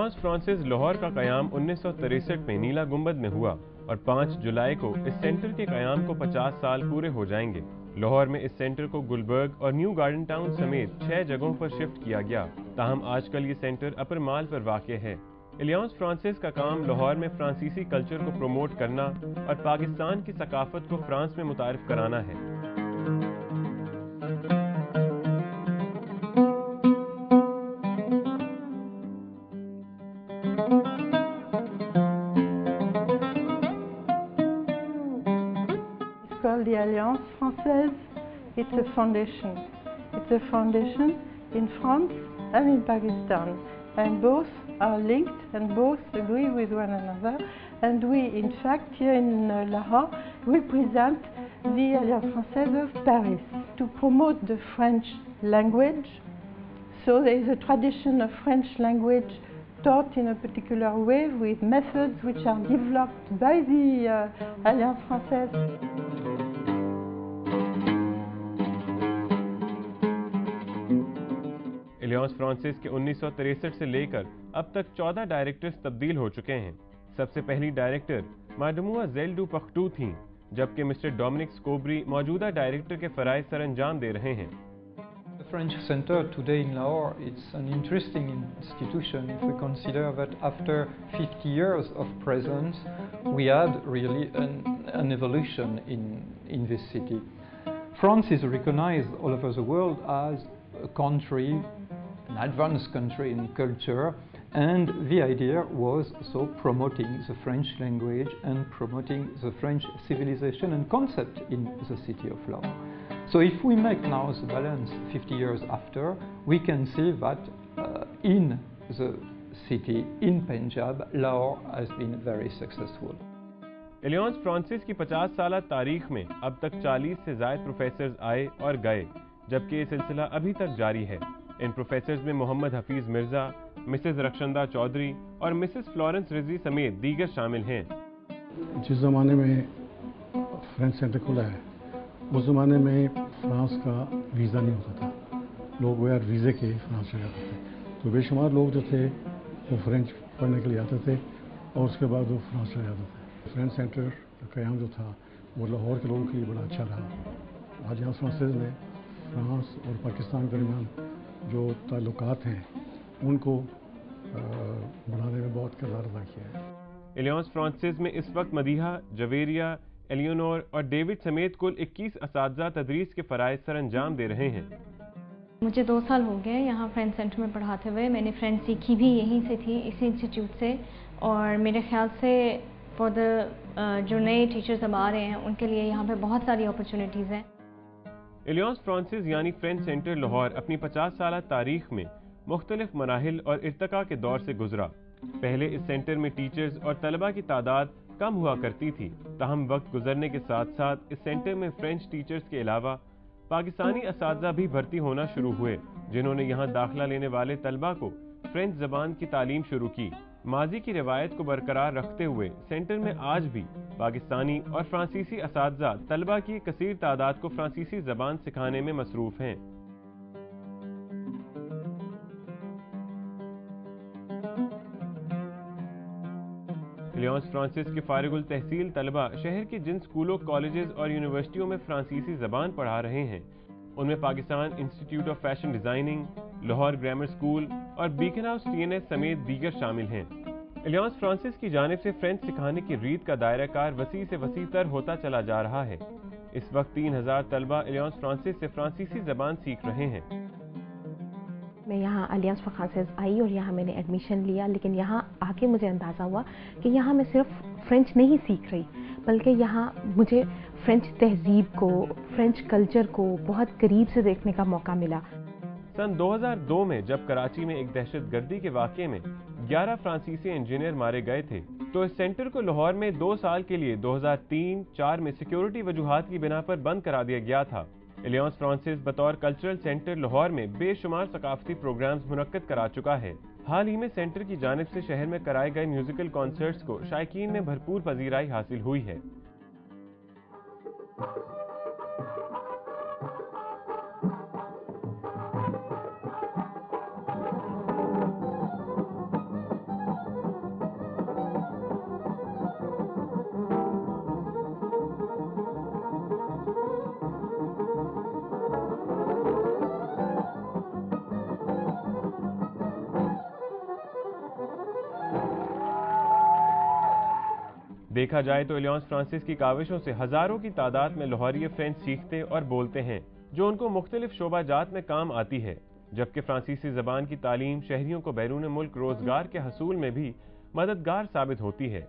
Alliance Francis Lahore का क़याम 1963 में नीला गुंबद में हुआ और 5 जुलाई को इस सेंटर के क़याम को 50 साल पूरे हो जाएंगे। लाहौर में इस सेंटर को गुलबर्ग और न्यू गार्डन टाउन समेत 6 जगहों पर शिफ्ट किया गया। ताहम आजकल ये सेंटर अपर माल पर वाक़ है। एलियांस फ्रांसिस का काम लाहौर में फ्रांसीसी कल्चर को प्रमोट करना और पाकिस्तान की सकाफत को फ्रांस में मुतारिफ कराना है। It's called the Alliance Française. It's a foundation. It's a foundation in France and in Pakistan, and both are linked and both agree with one another. And we, in fact, here in Lahore, represent the Alliance Française of Paris to promote the French language. So there is a tradition of French language taught in a particular way with methods which are developed by the Alliance Française. Alliance Francis के 1963 से लेकर अब तक 14 directors तब्दील हो चुके हैं। सबसे पहली डायरेक्टर माडमुआ ज़ेल्डू पख्तू थीं, जबकि मिस्टर डोमिनिक स्कोबरी मौजूदा डायरेक्टर के फ़राइज़ सर अंजाम दे रहे हैं। The French Center today in Lahore, it's an interesting institution if we consider that after 50 years of presence, we had really an evolution in this city. France is recognized all over the world as a country, an advanced country in culture, and the idea was so promoting the French language and promoting the French civilization and concept in the city of Lahore. So if we make now the balance 50 years after, we can see that in the city, in Punjab, Lahore has been very successful. Alliance Francis की 50 साल तारीख में अब तक 40 से ज़ायद professors आए और गए, जबकि ये सिलसिला अभी तक जारी है। इन प्रोफेसर्स में मोहम्मद हफीज़ मिर्ज़ा, मिसेस रक्षंदा चौधरी और मिसेस फ्लोरेंस रिजवी समेत दीगर शामिल हैं। जिस ज़माने में फ्रेंच सेंटर खुला है, उस ज़माने में फ्रांस का वीज़ा नहीं होता था। लोग बगैर वीज़े के फ्रांस चले जाते थे, तो बेशुमार लोग जो थे वो फ्रेंच पढ़ने के लिए आते थे और उसके बाद वो फ्रांस चले जाते थे। फ्रेंच सेंटर का क़याम जो था वो लाहौर के लोगों के लिए बड़ा अच्छा रहा। एलियांस फ्रांसिस ने फ्रांस और पाकिस्तान के दरमियान जो ताल्लुकात हैं उनको बढ़ाने में बहुत किरदार अदा किया है। एलियांस फ्रांसिस में इस वक्त मदीहा, जवेरिया, एलियोनोर और डेविड समेत कुल 21 असातिज़ा तदरीस के फ़राइज़ सर अंजाम दे रहे हैं। मुझे 2 साल हो गए यहाँ फ्रेंच सेंटर में पढ़ाते हुए। मैंने फ्रेंच सीखी भी यहीं से थी, इसी इंस्टीट्यूट से, और मेरे ख्याल से फॉर द जो नए टीचर्स अब आ रहे हैं उनके लिए यहाँ पे बहुत सारी अपॉर्चुनिटीज़ हैं। एलियांस फ्रांसिस यानी फ्रेंच सेंटर लाहौर अपनी 50 साल तारीख में मुख्तलिफ मराहिल और इर्तका के दौर से गुजरा। पहले इस सेंटर में टीचर्स और तलबा की तादाद कम हुआ करती थी, ताहम वक्त गुजरने के साथ साथ इस सेंटर में फ्रेंच टीचर्स के अलावा पाकिस्तानी असातिज़ा भी भर्ती होना शुरू हुए, जिन्होंने यहाँ दाखिला लेने वाले तलबा को फ्रेंच ज़बान की तालीम शुरू की। माजी की रिवायत को बरकरार रखते हुए सेंटर में आज भी पाकिस्तानी और फ्रांसीसी असातिज़ा तलबा की कसीर तादाद को फ्रांसीसी ज़बान सिखाने में मसरूफ़ हैं। एलियांस फ्रांसिस के फारिगुल तहसील तलबा शहर के जिन स्कूलों, कॉलेजेस और यूनिवर्सिटियों में फ्रांसीसी ज़बान पढ़ा रहे हैं, उनमें Pakistan institute of fashion designing, Lahore grammar school और बीकन हाउस TNS समेत दीगर शामिल हैं। एलियांस फ्रांसिस की जानिब से फ्रेंच सिखाने की रीत का दायरा कार वसी से वसी तर होता चला जा रहा है। इस वक्त 3000 तलबा एलियांस फ्रांसिस से फ्रांसीसी ज़बान सीख रहे हैं। मैं यहाँ एलियांस फ्रांसिस आई और यहाँ मैंने एडमिशन लिया, लेकिन यहाँ आके मुझे अंदाज़ा हुआ कि यहाँ मैं सिर्फ फ्रेंच नहीं सीख रही, बल्कि यहाँ मुझे फ्रेंच तहजीब को, फ्रेंच कल्चर को बहुत करीब से देखने का मौका मिला। सन 2002 में जब कराची में एक दहशतगर्दी के वाक़े में 11 फ्रांसीसी इंजीनियर मारे गए थे, तो इस सेंटर को लाहौर में 2 साल के लिए 2003-04 में सिक्योरिटी वजूहात की बिना पर बंद करा दिया गया था। एलियांस फ्रांसिस बतौर कल्चरल सेंटर लाहौर में बेशुमार सकाफती प्रोग्राम्स मुनक्किद करा चुका है। हाल ही में सेंटर की जानिब से शहर में कराए गए म्यूजिकल कॉन्सर्ट्स को शायकीन में भरपूर पजीराई हासिल हुई है। دیکھا جائے تو الیانس فرانسیس کی کاوشوں سے ہزاروں کی تعداد میں لاہوری فرینچ سیکھتے اور بولتے ہیں جو ان کو مختلف شعبہ جات میں کام آتی ہے، جبکہ فرانسیسی زبان کی تعلیم شہریوں کو بیرون ملک روزگار کے حصول میں بھی مددگار ثابت ہوتی ہے۔